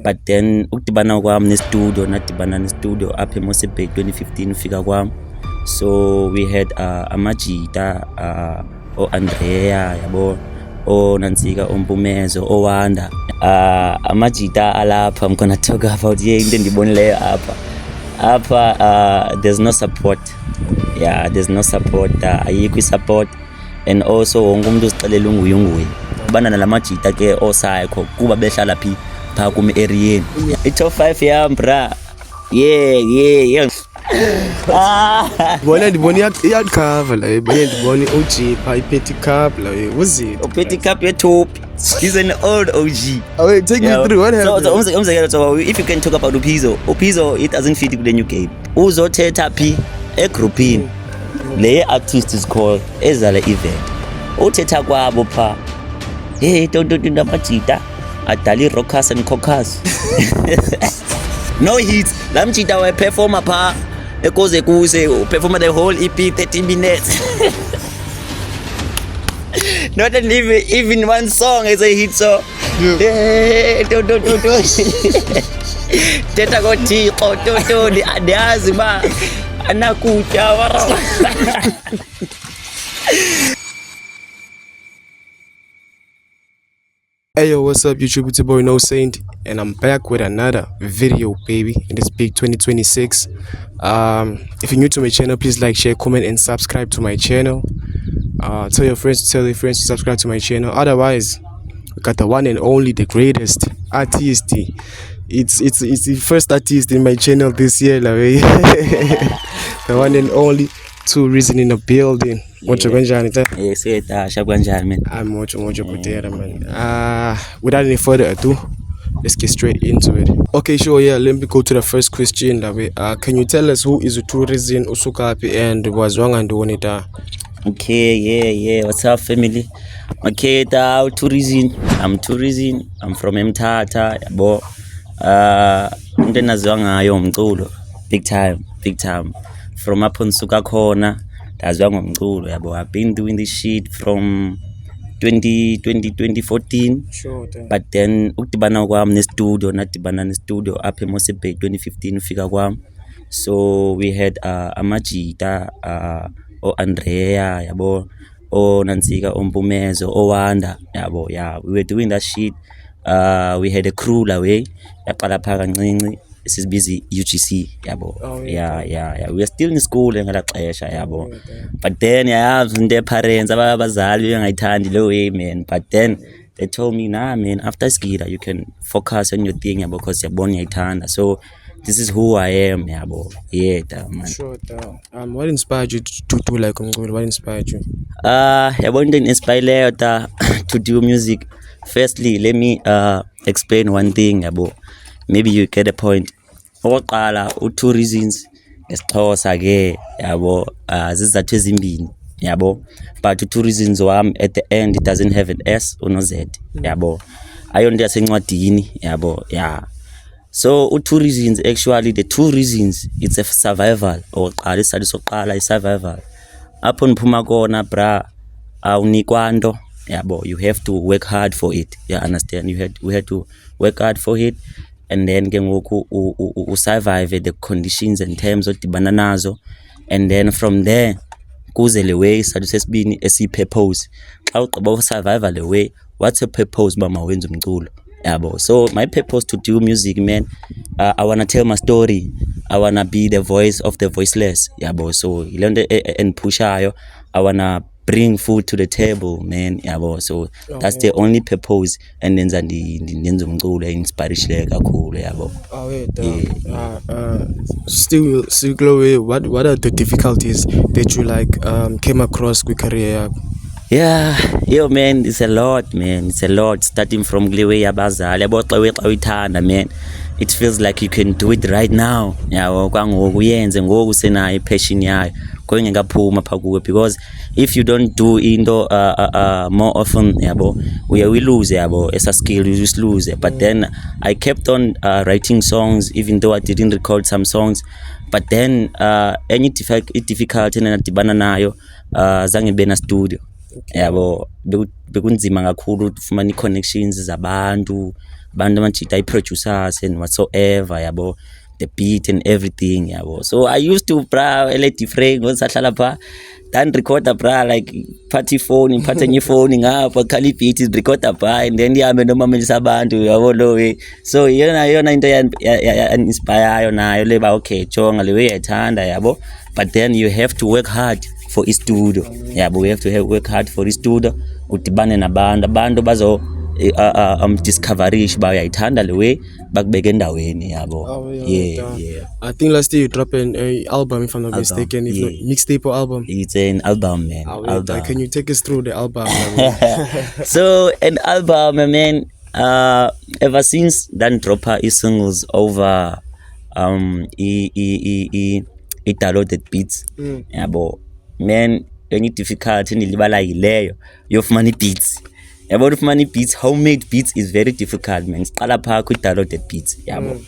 but then ukudibana kwami nestudio nadibana nestudio apha eMosebek 2015 ufika kwami. So we had amajita Andrea yabo Nansika Ompumezo Wanda amajita alapha. I'm gonna talk about into ndibonileyo apha there's no support. There's no support, ayikho support, and also wonke umuntu uzixelela unguye bana nalamajita ke osayikho kuba behlala pha kum area i-top 5 yam bra. Yeah bona ndibona iyakhava la bona ndibona OG pha iPetty Cup la uzitho Petty Cup ye-top. He's an old OG. Oh, take me through what happened. So if you can talk about Uphizo it doesn't fit with the new game. Uzothetha phi egroupini le artist is called ezala event uthetha kwabo pha tonto namajita adali rockers and cockers. No hits. Lamjita wa performer pha ekoze kuse perform the whole EP 30 minutes. Not even one song is a hit. So teta kothixo toto ndiyazi ba anakutya wara. Hey yo, what's up YouTube? It's your boy No Saint, and I'm back with another video, baby, in this big 2026. If you're new to my channel, please like, share, comment, and subscribe to my channel. Tell your friends to subscribe to my channel. Otherwise, we got the one and only, the greatest artist. It's the first artist in my channel this year, like, the one and only 2 Reason in the building. Mocho kanjani ta? Yes, kanjani man. I'm mocho potera man. Without any further ado, let's get straight into it. Okay, sure, yeah. Let me go to the first question. Can you tell us who is 2 Reason Usukapi and wazwanga ndonita? Okay, yeah. What's up, family? Okay, 2 Reason. I'm 2 Reason. I'm from Mthatha, yabo. Into enazwanga ngayo umculo. Big time. From up on Suka Corner, that's why I've been doing this shit from 2014. Sure. But then ukudibana kwami nestudio nadibana nestudio apha eMosebek 2015 ufika kwami. So we had amajita Andrea yabo Nansika Ompumezo Wanda yabo. We were doing that shit. We had a crew la way yaqala pha kancinci. This is busy UGC yabo. Yeah. We are still in school ngala xesha yabo. But then the parents abazali bengayithandi lo way man. But then they told me nah man, after skida you can focus on your thing yabo because yabona uyayithanda. So this is who I am yabo. Yeah man. Sure. What inspired you to do like umculo? What inspired you? Yabo into inspired to do music. Firstly, let me explain one thing yabo. Maybe you get a point. Oqala 2 reasons esixhosa ke yabo zizathu ezimbini yabo, but 2 reasons wami at the end it doesn't have an S or no Z yabo, ayonto yasencwadini yabo. So 2 reasons, actually the 2 reasons it's a survival. Oqala isali soqala survival apho niphuma kona bra awunikwanto yabo, you have to work hard for it. Understand, we had to work hard for it. And then ke ngoku survive the conditions and terms odibana nazo, and then from there kuze le way sathu sesibini esipurpose. Xa ugqiba survive le way, what's a purpose ba mawenza umculo yabo? So my purpose to do music, man, I wanna tell my story. I wanna be the voice of the voiceless yabo. So ilonto and pushayo, I wanna bring food to the table, man yabo. So that's the only purpose. And then ndenza umculo inspiration kakhulu yabo. Still Chloe, what are the difficulties that you came across with career? Yo man, it's a lot, man. It's a lot, starting from Gliwe yabazali yabo xa uyithanda, man. It feels like you can do it right now yabo, kwangoku uyenze ngoku senayo passion yayo ngengakaphuma pha kuwe, because if you don't do into more often yabo, we lose yabo, as a skill you just lose it. But then I kept on writing songs even though I didn't record some songs. But then any difficulty enadibana nayo zange ngibe na studio yabo, bekunzima kakhulu ukufumana connections zabantu bantu amajita i-producers and whatsoever yabo, the beat and everything yabo. So I used to bra eledi Frank ngosahlala pha dan recorder bra like party phone iphatha nye phone ngapha khala beat recorder pha and then ndihambe nomamelisa abantu yabo lo way. So yona into ya inspire nayo leba okay jonga le way ethanda yabo, but then you have to work hard for istudio yabo. We have to work hard for istudio udibane nabantu bazo discoverish ba uyayithanda le way bakubeka endaweni yabo. Yeah. I think last year you dropped an album, if I'm not mistaken, if not mixtape or album. It's an album, man. Album. Can you take us through the album? So an album, man, ever since Dan dropper singles over downloaded beats yabo, man, any difficult nilibala yileyo yofumana beats yabo. Ufumana beats, homemade beats is very difficult, man. Siqala pha ku downloaded beats yabo.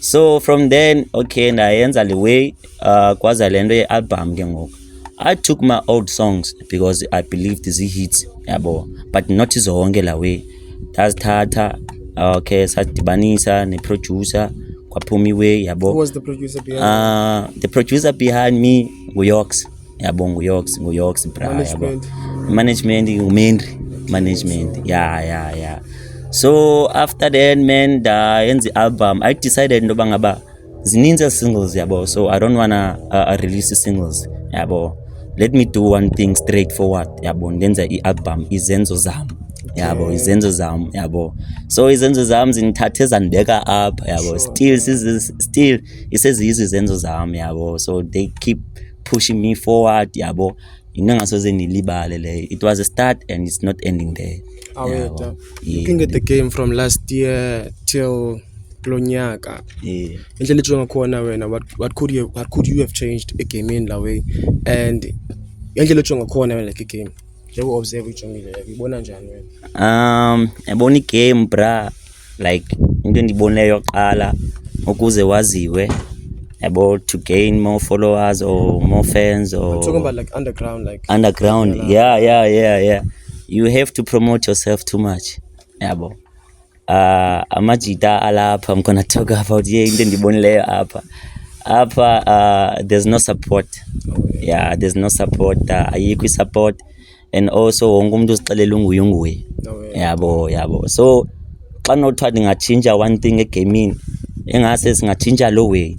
So from then okay ndayenza le way kwaza lento ye album ke ngoku. I took my old songs because I believed these hits yabo, but not zonke la way. Dasithatha okay sadibanisa ne producer kwaphuma iway yabo. Who was the producer behind? The producer behind me nguYox yabo, nguYox bra yabo. Management management yeah. So after that, man, the album I decided ndoba ngaba zininzi singles yabo, so I don't wanna release singles yabo. Let me do one thing straightforward yabo, ndenza i-album izenzo zami yabo, izenzo zami yabo. So izenzo zami zinithathe zandibeka up yabo, still isezizo izenzo zami yabo. So they keep pushing me forward yabo. Inangasoze nilibale le. It was a start and it's not ending there. Looking at the game from last year till Glonyaka, what could you have changed a game in that way? And like a game. You observe yabona game bra, like into ndibone yoqala ukuze waziwe about to gain more followers or more fans, or I'm talking about like underground. Yeah. You have to promote yourself too much yabo. Amajita alapha, I'm gonna talk about into ndibonileyo apha there's no support. Yeah, there's no support. Ayikho support, and also wonke umuntu uzixelela unguye yabo. So xa nothiwa ndingachinja one thing egaming engase singachinja lo way,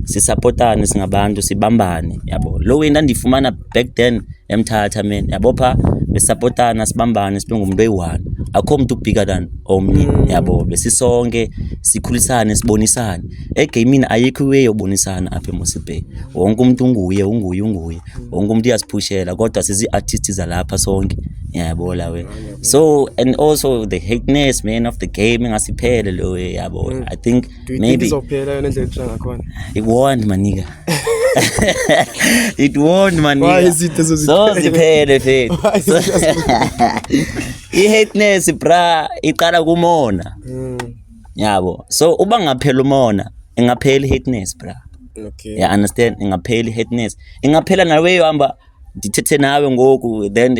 sisupportane singabantu sibambane yabo. Lo way ndandifumana back then eMthatha man yabo, pha besupportana sibambane sibe ngumuntu oyi-1, akho umuntu bigger than omnye yabo. Besisonke sikhulisane sibonisane. Egaming ayikho way yobonisana apha eMosselbaai, wonke umuntu unguye. Wonke umuntu uyasiphushela kodwa sizi-artists zalapha sonke yabo la way. So and also the hateness man of the game ngasiphele lo way yabo. I think maybe it won't maniga. It won't maniga. Why is it so ziphele fethu? I-hateness bra iqala kumona yabo. So uba ngaphela umona ingaphela i-hateness bra. Okay. Yeah, understand? Ingaphela i-hateness, ingaphela nawe uhamba ndithethe nawe ngoku then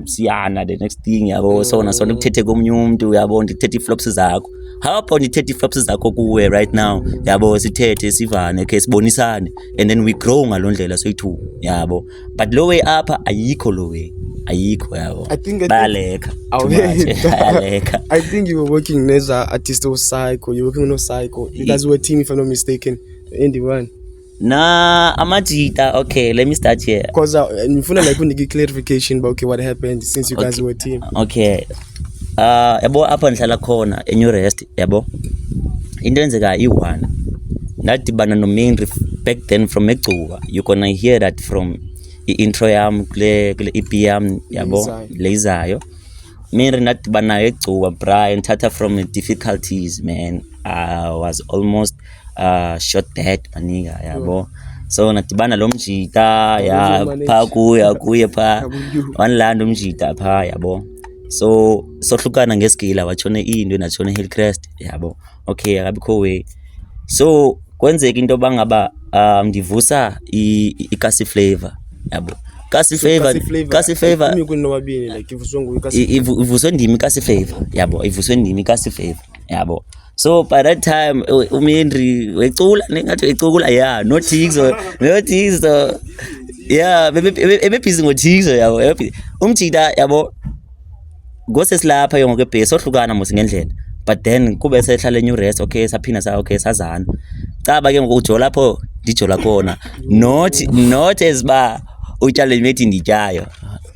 siyana the next thing yabo. So nasona ukuthethe komunye umuntu yabo, ndithethe i-flops zakho. How about ndithethe i-flops zakho kuwe right now yabo, sithethe sivane okay sibonisane and then we grow ngaloo ndlela soyi-2 yabo. But lo way apha ayikho lo way, ayikho yabo. Bayaleka. I think you were working as an artist or Psycho. You were working on Psycho. You guys were a team if I'm not mistaken in the one. Nah, amajita. Okay, let me start here. Because you feel like when you get clarification about okay what happened since you guys were a team. Okay. Yabo apha ndihlala khona eNewrest yabo. Into enzeka i-1. Ndadibana noMinri back then from eGcuwa. You gonna hear that from i-intro yam kule EP yam yabo lezayo. Minri ndadibana eGcuwa bra, Nthatha from the difficulties man. I was almost shot dead maniga yabo. So nadibana lo mjita ya pha kuye pha wanlanda umjita pha yabo. So sohlukana ngesikila watshone into natshone Hillcrest yabo. Okay akabikho way. So kwenzeka into bangaba ndivusa iKasi Flavor yabo. Kasi Flavor like ivuswe ndimi iKasi Flavor yabo, ivuswe ndimi iKasi Flavor yabo. So by that time uMendri wecula ngathi wecula yeah no Tigzo yeah ebebhizi ngoTigzo yabo umjida yabo ngosesilapha yonke base sohlukana musi ngendlela but then kube sehlala new rest okay saphina sa okay sazana caba ke ngokujo lapho ndijola khona not as ba utshale methi ndityayo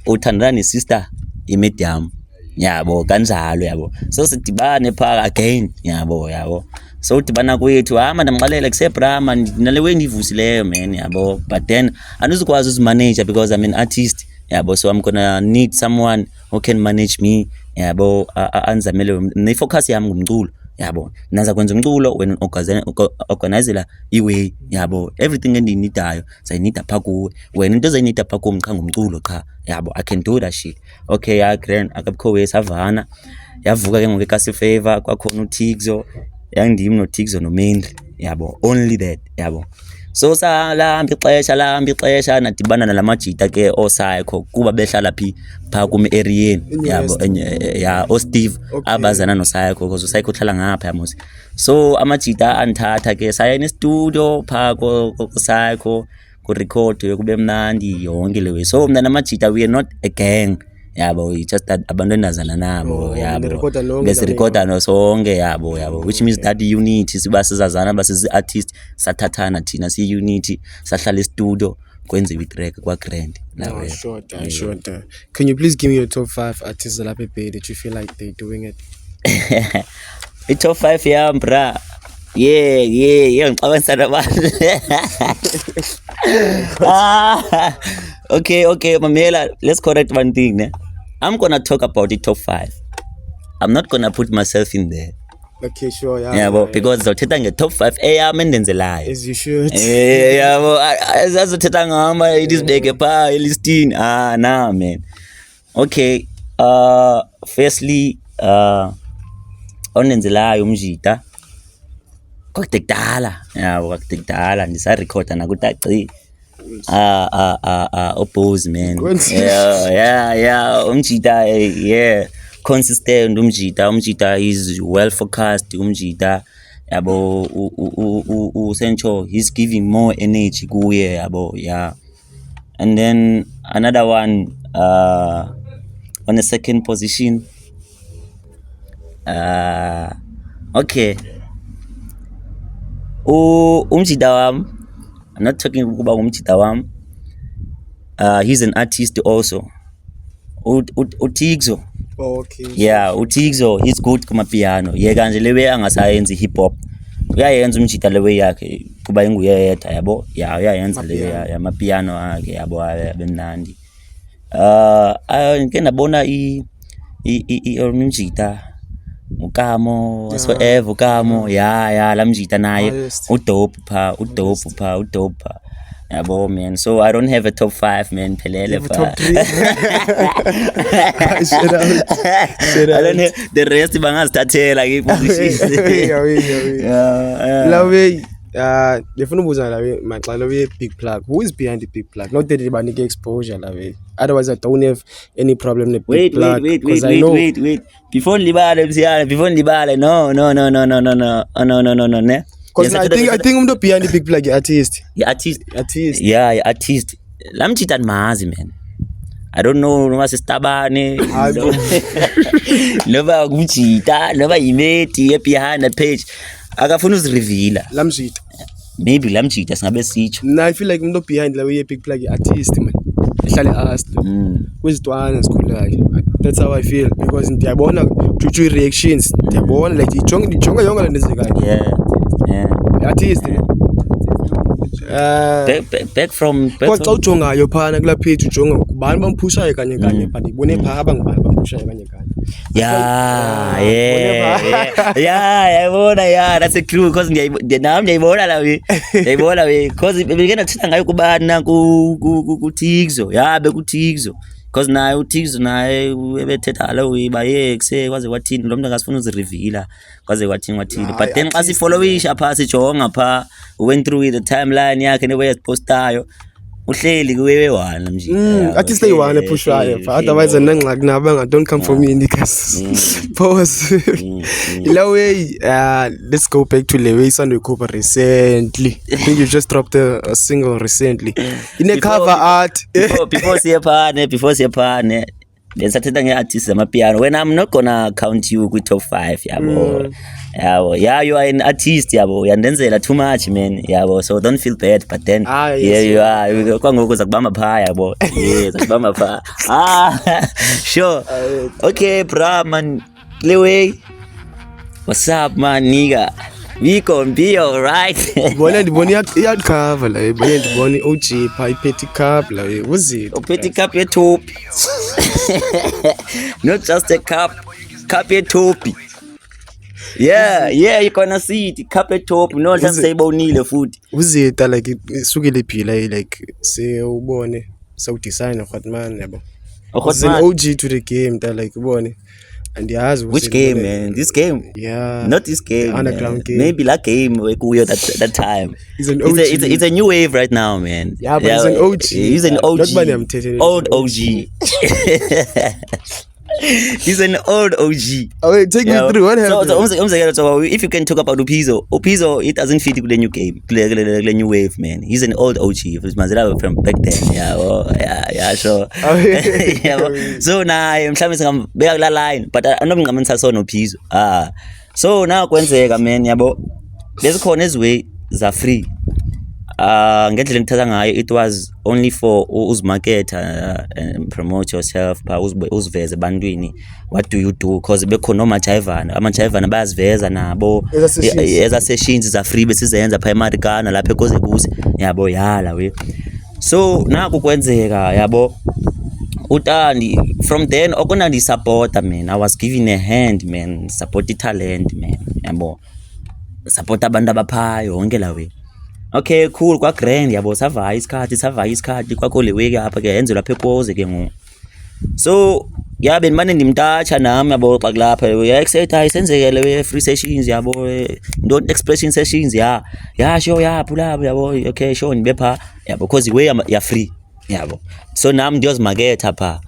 uthandana nesister imedium yabo kanjalo yabo so sidibane pha again yabo so udibana kwethu mandamxalela kusebrama nalewe ndivusileyo man yabo but then andizukwazi uzimanager because I'm an artist yabo so I'm gonna need someone who can manage me yabo anzamele nefocus yami ngumculo yabo naza kwenza umculo when organizela iway yabo everything endinidayo sayinida pha kuwe wena into zayinida pha kuwe ngiqha ngumculo qha yabo I can do that shit okay ya grand akabikho way savana yavuka ke ngoku kasi favor kwakhona uTigzo yangimi noTigzo noMendri yabo only that yabo so salahamba ixesha nadibana nalamajita ke oSayko kuba behlala pha kuma area yabo ya oSteve abazana noSayko because uSayko uhlala ngapha yamusi so amajita anthatha ke saya in studio pha koSayko ku record kube mnandi yonke lewe so mna namajita we are not a gang yabo just that abantu endazana nabo yabo besirecorda no sonke yabo which means that unity sibasizazana basizi artist sathathana thina si unity sahlala studio kwenze itrack kwa grand nawe sure. Can you please give me your top 5 artists lapha eBay that you feel like they doing it? I top 5 yam bra yeah ngixabana nabantu okay mamela let's correct one thing ne I'm gonna talk about the top 5. I'm not gonna put myself in there. Okay, sure, yeah. Because zothetha nge top 5 eyami endenzelayo. As you should. Yabo azothetha ngama idisbeke pha elistini. Nah man. Okay, firstly onenzelayo umjita. Kwakudala. Yabo kwakudala ndisa-recorda nakutaci. Oppose man. Yeah umjita yeah consistent umjita is well focused umjita yabo usencho he's giving more energy kuye yabo yeah and then another one on the second position okay umjita wam I'm not talking about umjita wam he's an artist also uTigzo okay yeah uTigzo he's good kuma piano yeka nje lewe angasayenzi hip hop uyayenza umjita lewe yakhe kuba inguye yedwa yabo yeah uyayenza lewe yama piano akhe yabo abemnandi ngeke ndabona umjita ukamo whatsoever ukamo yeah lamjita naye udope pha yabo man so I don't have a top 5 man phelele pha top 3 I don't have the rest bangazithathela ke position lawe ndifuna ubuza lawe maxa lawe big plug who is behind the big plug not that banike exposure lawe otherwise I don't have any problem with big plug wait before libale no ne because I think umntu behind the big plug artist yeah artist lamjita mazi man I don't know noma sisitabane noba kumjita noba imeti behind the page akafuna uzireveala lamjita maybe lamjita singabe sitsho I feel like umntu behind lawe big plug artist man ehlale asked kwizitwana sikhulayo that's how I feel because ndiyabona juju reactions ndiyabona like ijonga yonke le ndizekayo yeah artist back from xa ujongayo phana kula page ujonga kubani bampushayo kanye but ibone pha abangubani bampushayo kanye yabona yeah that's a clue because nami ndiyayibona la we because bengena thina ngayo kubana kuTigzo bekuTigzo because naye uTigzo naye ebethetha lo baye kuse kwaze kwathini lo muntu akasifuna uzireveala kwaze kwathini but then xa sifollowisha pha sijonga pha went through the timeline yakhe newe yazipostayo uhleli kuwe one nje athi stay one epushwayo otherwise nangxaki nabanga don't come for me niggas pause la way let's go back to Lewe Sando Cooper recently. I think you just dropped a single recently in a cover art before siyapane besathetha ngeartist amapiano when I'm not gonna count you ku top 5 yabo yeah you are an artist yabo uyandenzela too much man yabo so don't feel bad but then yes, you are kwangoku zakubamba pha yabo yes zakubamba pha sure okay bra man Lewe what's up man nigga we gon' be alright bona ndibona iyaqhava la bona ndibona OG pha iphetty cup la uzitho uphetty cup ye-top not just a cup ye-top yeah you gonna see it cup ye-top no hlambe sayibonile futhi uzitha like isukile phila like sewubone so design of Hotman yabo is an OG to the game that like ubone. And which game, man? This game? Yeah. Not this game. The underground game. Maybe that game that time. He's an OG. It's a new wave right now, man. Yeah, but he's an OG. He's an OG. Not money, I'm telling you. Old OG. He's an old OG. Oh, wait, take me through. What happened? So if you can talk about Uphizo, it doesn't fit with the new game, the new wave, man. He's an old OG. It's Mazela from back then. Yeah, sure. Yeah, so now I'm trying to la line, but I'm not going to say no Uphizo. So now kwenzeka man, yabo. There's corners way za free. Ngendlela ngithatha ngayo it was only for uzimarket and promote yourself pa uziveze ebantwini what do you do because bekhona amajayivana bayaziveza nabo eza sessions za free besizenza pha eMarikana lapha ekozekusi yabo yala we so naku kwenzeka yabo utandi from then okona ndi supporter man I was giving a hand man support talent man yabo support abantu abaphayo yonke la we okay cool kwa grand yabo savaya isikhathi kwakho Lewe apha ke yenzelwa lapha ekoze ke ngo so yabe manje ndimtacha nami yabo xa kulapha ya excited isenzekele we free sessions yabo don't expression sessions ya sure ya phula yabo okay sure nibe pha yabo because we ya free yabo so nami ndiyozimarket pha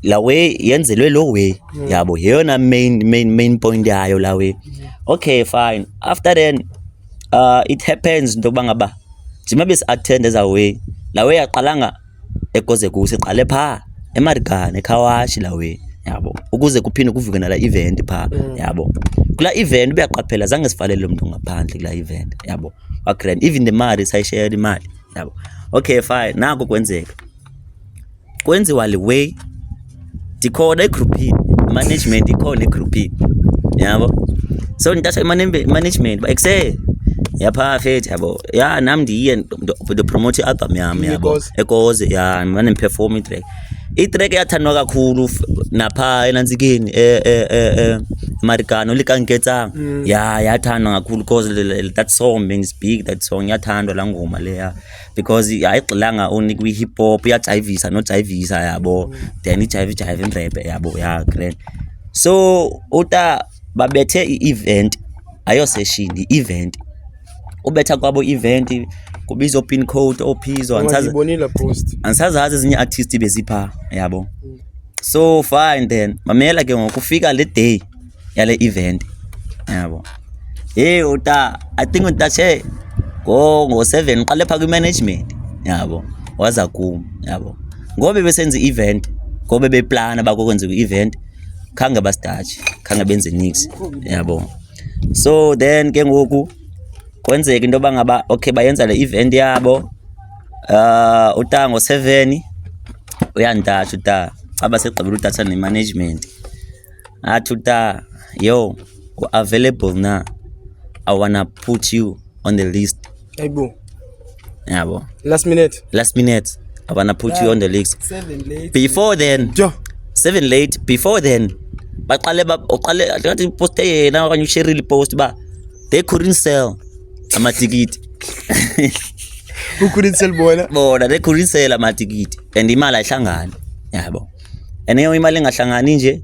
la way yenzelwe lo way yabo yona main point yayo la way okay fine after then it happens into bangaba njengoba bese attend as a way la way yaqalanga ekoze kusiqale pha eMarikana eKhawashi la way yabo ukuze kuphinde kuvuke nala event pha yabo kula event uyaqaphela zange sivalele umuntu ngaphandle kula event yabo wa grand even the mali sayishare imali yabo okay fine nako kwenzeka kwenziwa le way dikhona egroupini management ikhona egroupini yabo so ntasha management ba ekse yapha fethu yabo ya nami ndiye the promote album yami yabo ekoze ya manje perform i-track yathandwa kakhulu napha enanzikeni Marikana likanketsanga yathandwa kakhulu because that song means big that song yathandwa la ngoma leya because ayigxilanga only kwi hip hop yajayivisa nojayivisa yabo then ijive rap yabo ya grand so uta babethe i-event ayo session i-event ubetha kwabo event kubizwa pin code Uphizo ansazazi ezinye artists bezipha yabo so fine then mamela ke ngokufika le day yale event yabo uta I think untache ngo 7 qale pha ku management yabo waza kum yabo ngobe besenza event ngobe beplana bakwenza i-event khange bastachi khange benze nix yabo so then ke ngoku kwenzeka into bangaba okay bayenza le event yabo uta ngo 7 uyandatsha uta abaseqabula udatha ne management athi uta yo available na I wanna put you on the list yabo last minute I wanna put you on the list 7 late before then 7 late before then baqale ngathi post yena okanye ushare post ba they couldn't sell amatikiti who couldn't sell bona they couldn't sell amatikiti and imali ayihlangani yabo eneyo imali engahlangani nje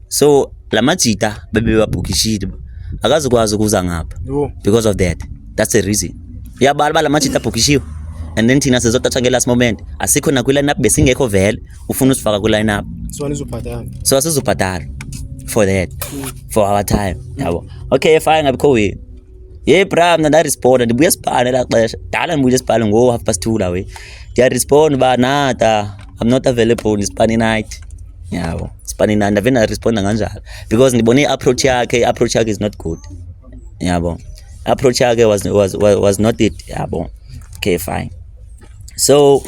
so lamajita bebebabhukishile akazukwazi ukuza ngapha because of that's the reason yabala lamajita bhukishiwe and then thina sizothatha ngelast moment asikho na kwi-line up besingekho vele ufuna usifaka kwi-line up so asizobhatala for that for our time yabo. Okay fine ngabikho we bra mna ndaresponda ndibuye sibhane la xesha dala ndibuye sibhane ngo 2:30 la we ndiyaresponda uba nada I'm not available ndispani night yabo spani night ndave ndaresponda kanjalo because ndibone i-approach yakhe is not good yabo. Approach yakhe was not it yabo. Okay fine so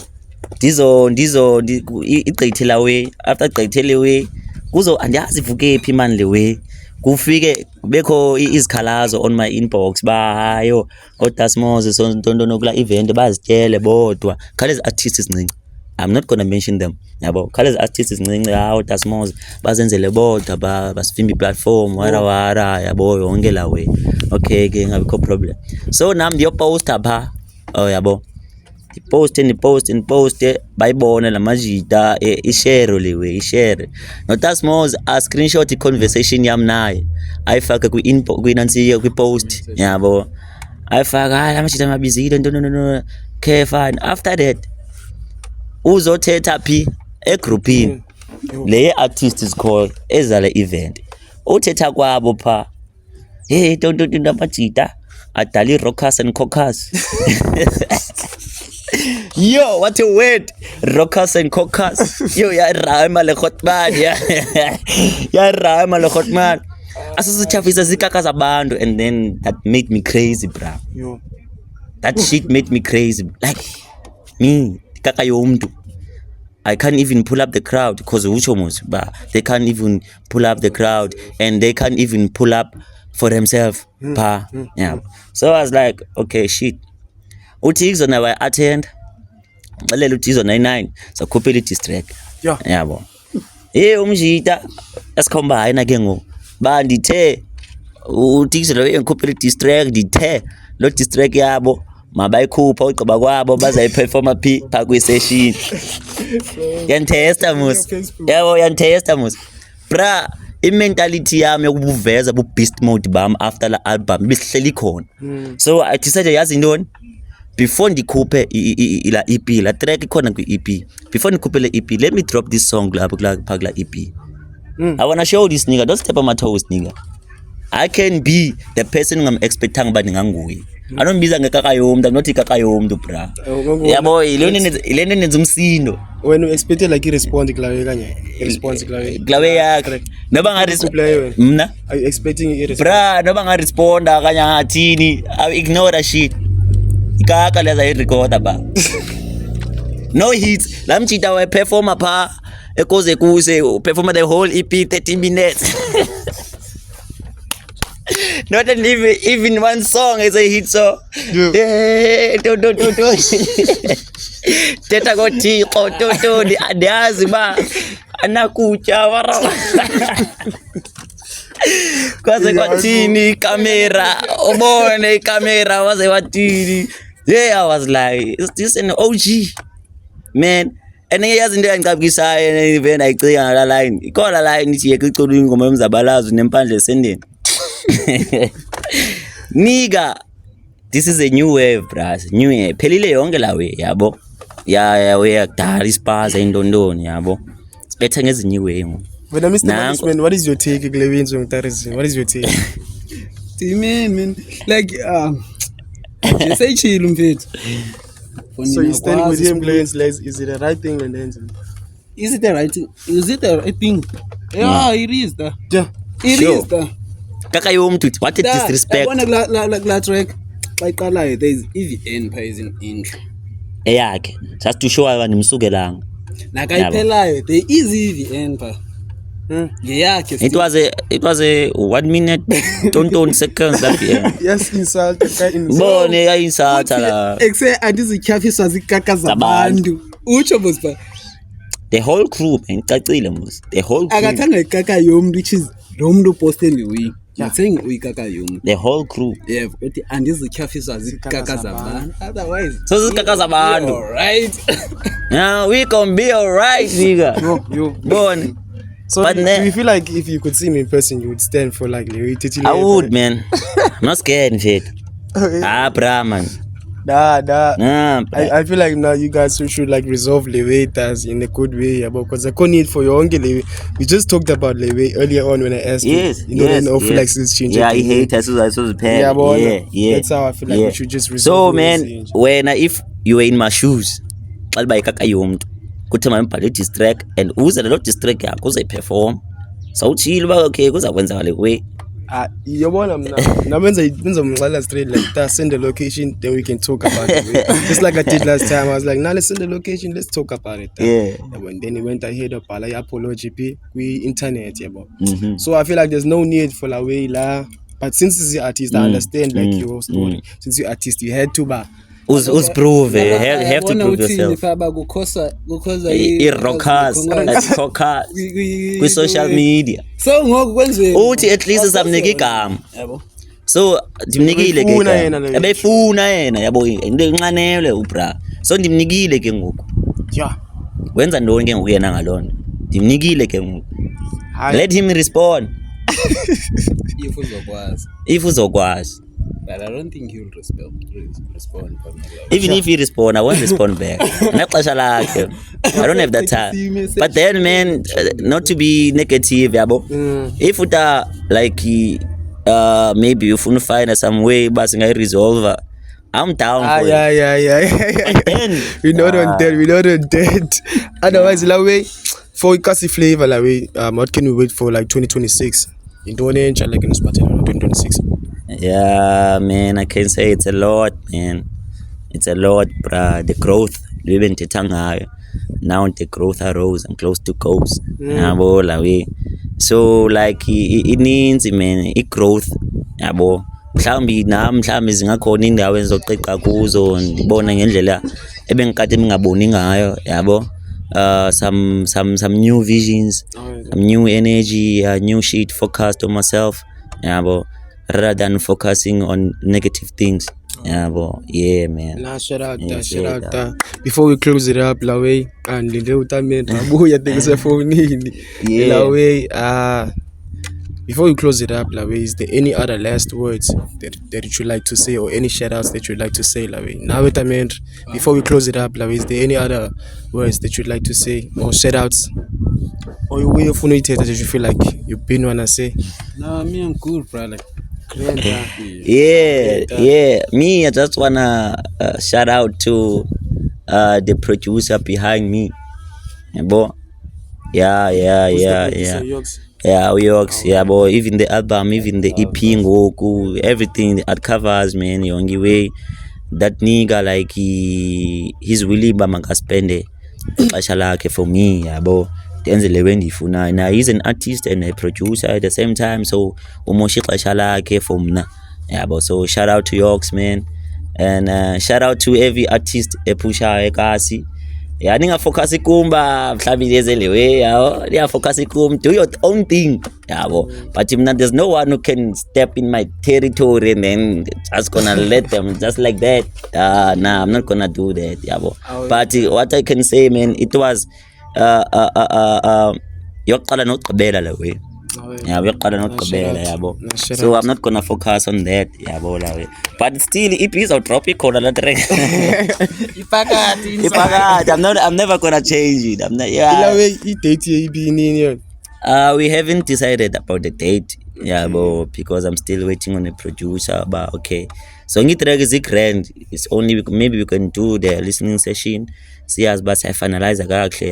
ndizo igqithela we after igqithele we kuzo andiyazi ivuke phi man le we kufike bekho izikhalazo on my inbox ba hayo oDasmos so ntontoni kula event bazityele bodwa khale artists ezincinci I'm not gonna mention them yabo khale artists ezincinci oDasmos bazenzele bodwa basivimba platform wara yabo yonke la we. Okay ke ngabikho problem so nami ndiyoposta pha yabo ndiposte bayibone lamajita ishare lewe ishare noDasmos a screenshot i-conversation yami naye ayifaka kwi-nansi kwi-post yabo ayifaka amajita amabizile no okay fine after that uzothetha phi egroupini le artist is called ezale event uthetha kwabo pha tonto amajita adali rockers and cockers. Yo, what a word! Rockers and cockers. Yo, ya rhyme le hotman, ya rhyme le hotman. Asasichafisa zikaka zabantu, and then that made me crazy, bruh. Yo. That shit made me crazy. Like me, kaka yomdu. I can't even pull up the crowd because uchomos, but they can't even pull up the crowd, and they can't even pull up for themselves. Yeah. So I was like, okay, shit. Uthi izona wa attend xelela uthi izona 9 sakhuphela i-distrack yabo umjita asikhomba hayina ke ngo ba ndithe uthi izona engikhuphela i-distrack ndithe lo distrack yabo mabayikhupha ugqiba kwabo bazayiperforma pha kwi-session yantesta mus yabo yantesta mus bra i-mentality yami yokubuveza bu-beast mode bam after la album bisihleli khona so I decided yazi intoni before ndikhuphe la EP la track ikhona kwi-EP before ndikhuphe le EP let me drop this song lapho kula EP I wanna show this nigga don't step on my toes nigga I can be the person ngam expectang ba ninganguye anombiza ngekakayomntu not ikakayomntu bra yabo ilento nenza umsindo wena expected like i-response klawe kanye i-response klawe yakhe noba ngaresponda mna are you expecting i-response bra noba ngaresponda kanye ngathini I ignore that shit ikaka leza i-recorder ba no hits lamjita wa performer pha ekoze kuse perform the whole EP 30 minutes not even one song is a hit so don't teta goti to ndiyazi ba anakucha wara kwaze kwathini camera ubone camera waze wathini I was like is this an OG man and yazi into yangicabukisayo even ayicika ngala line ikhona line ithi yeke icula ingoma yomzabalazo nempandle sendeni nigga this is a new wave bras new wave phelile yonke la we yabo ya we yakudala ispaza indondoni yabo sibethe ngezinye iwemo wena Mr. Management what is your take kulewenzo ngitarisini what is your take man like just say chill mfethu so you standing with him playing is it the right thing and then is it the right thing yeah it is that yeah it is that kaka yomntu what a disrespect la track xa iqalayo there is EVN phase in intro eyakhe just to show abantu nimsukelanga nakayiphelayo there is EVN pha ngeyakhe it was a 1 minute tonton seconds that yes insult bone ya insult la ekse andizityhafiswa zikaka zabantu utsho bospa the whole crew man cacile mos the whole crew akathanga ikaka yomntu which is lo muntu posting we not saying uyikaka yomntu the whole crew yeah uthi andizityhafiswa zikaka zabantu otherwise so zikaka zabantu right yeah we can be all right nigga you bone so but do you feel like if you could see me in person you would stand for like I would man I'm not scared shit bra man Nah. Nah, bruh. I feel like now you guys should like resolve Lewe as in a good way, yeah, because I can't need for your own Lewe. We just talked about Lewe earlier on when I asked Yes, you. You know, yes, then I feel like yes. this change. Yeah, I hate as soon as Yeah, but yeah. that's how I feel like yeah. we should just So resolve man, when if you were in my shoes, xa libayikaka yomntu kuthi mandibhale diss track and uze lelo diss track yakho uzayiperform sawutshile uba okay kuzakwenza ngale way. Yabona mna benza umxela straight like that, send the location then we can talk about it. Just like I did last time, I was like, now let's send the location, let's talk about it. Yeah. And then he went ahead of bhala apology we internet, So I feel like there's no need for la way la. But since he's the artist, I understand like your story. Since you're artist, you had to ba. Prove have to prove yourself. I-rockers kwi-social media So ngoku kwenze uthi at least samnika igama, so ndimnikile ke ebeyifuna yena yabo into enxanele ubra, so ndimnikile ke ngoku Yeah. wenza ntoni ke ngoku yena ngaloo nto, ndimnikile ke ngoku, let him respond if uzokwazi. But I don't think he'll respond. Even if he respond, I won't respond back. Naxesha lakhe. I don't have that time. But then man, not to be negative, yabo. If uta like maybe you find some way but resolve, I'm down for it. Yeah. But then We not on dead. Otherwise, la way for Kasi flavor, la way. What can we wait for like 2026? In Donenja, like in the spot in 2026. yeah, man, I can say it's a lot, man. It's a lot, bruh. The growth, living ngayo. Now the growth arose and close to goals. Yabo la way. So like it means man, it growth. Yabo. Mhlawumbi zingakhona indawo engizoqiqa kuzo ndibona ngendlela ebengikade ngingaboni ngayo, yabo. Some new visions, some new energy, new shit focused on myself, yabo, rather than focusing on negative things, yabo. Yeah, man. Nah, shout out Yeah, that. Before we close it up, la way, and the little man, Rabuya takes a phone in. Yeah. La way, before we close it up, la way, is there any other last words that you would like to say, or any shout outs that you would like to say, la way? Now, I mean, before we close it up, la way, is there any other words that you would like to say, or shout outs, or your way of that you feel like you've been wanna say? No, me, I'm cool, bro. Like, Yeah. Me, I just wanna shout out to the producer behind me, yabo. Yeah. Yeah, Uyoks, yeah, boy. Even the album, even the EP, Ngoku, everything, the art covers, man, Yongi way. That nigga, like, he's willing, but spende lakhe for me, yeah, boy. Now he's an artist and a producer at the same time, so umoshi lakhe for mna, yeah, boy. So shout out to Yoks, man, and shout out to every artist, Pusha Ekasi. Yeah, ninga focus kumba mhlawumbi lezelewe yabo yeah, focus kum, do your own thing yabo, but there's no one who can step in my territory and then just gonna let them just like that. Nah, I'm not gonna do that yabo. But what I can say, man, it was yokuqala nokugqibela la way. Yeah, yokuqala nokugqibela yabo. So I'm not gonna focus on that yabo la way. But still if is drop ikhona la track. I'm never gonna change it. I'm not. Yeah. We haven't decided about the date. Yeah, but because I'm still waiting on a producer. But okay. So ngi track is grand. It's only maybe we can do the listening session. See as but I finalize a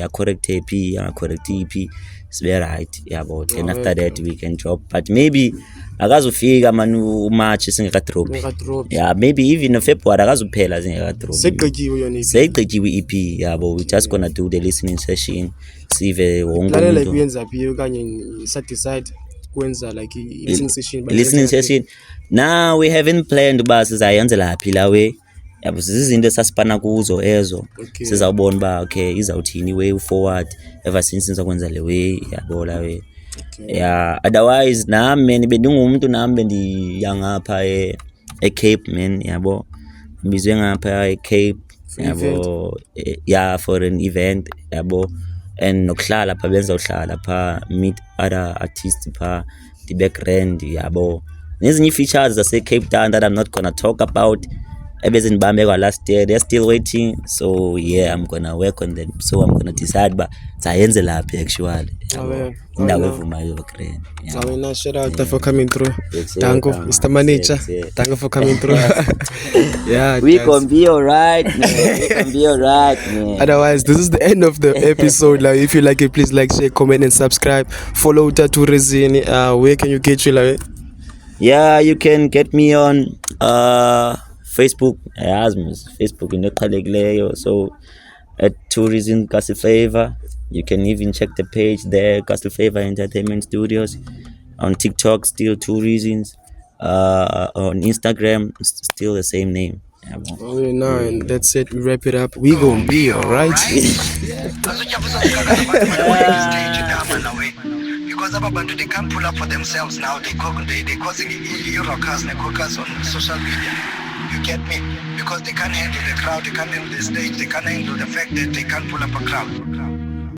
correct AP, a correct EP. It's very right. Yeah, but and after that we can drop. But maybe akazufika manu March singaka drop. Yeah, maybe even February akazuphela singaka drop. Seyiqikiwe EP, yeah, but we just gonna do the listening session. See if wonke listening session. Now we haven't planned uba sizayenza laphi la way. Yabo zizinto esasipana kuzo ezo. Sizawubona ba okay izawuthini way forward ever since sizokwenza le way yabo la way. Yeah, otherwise nami bendingumuntu nami bendiyangapha eCape man yabo. Ngibizwe ngapha eCape yabo, yeah, for an event yabo, and nokuhlala pha benzohlala pha meet other artists pha the background yabo. Nezinye features zase Cape Town that I'm not gonna talk about ebezindibambe kwa last year, they're still waiting. So yeah, I'm gonna work on them. So I'm gonna decide uba zayenze laphi actually. Amen. Indawo evumayo Ukraine. Amen. Shout out for coming through. Yes, Thank you, yeah, Mr. Manager. yes. Thank you for coming through. Yeah, We guys. can be alright, man. We can be alright, man. Otherwise, this is the end of the episode. Like, if you like it, please like, share, comment, and subscribe. Follow Tattoo Resin. Where can you get you? Like, Yeah, you can get me on Facebook. Facebook in so at Tourism Castle. You can even check the page there, Castle Favor Entertainment Studios. On TikTok, still Two Reasons. On Instagram, still the same name. Yeah, bon. oh, yeah, no, and that's it. We wrap it up. We gonna be alright. Because abantu they can't pull up for themselves now. They causing ruckus on social media. You get me? Because they can't handle the crowd, they can't handle the stage, they can't handle the fact that they can't pull up a crowd.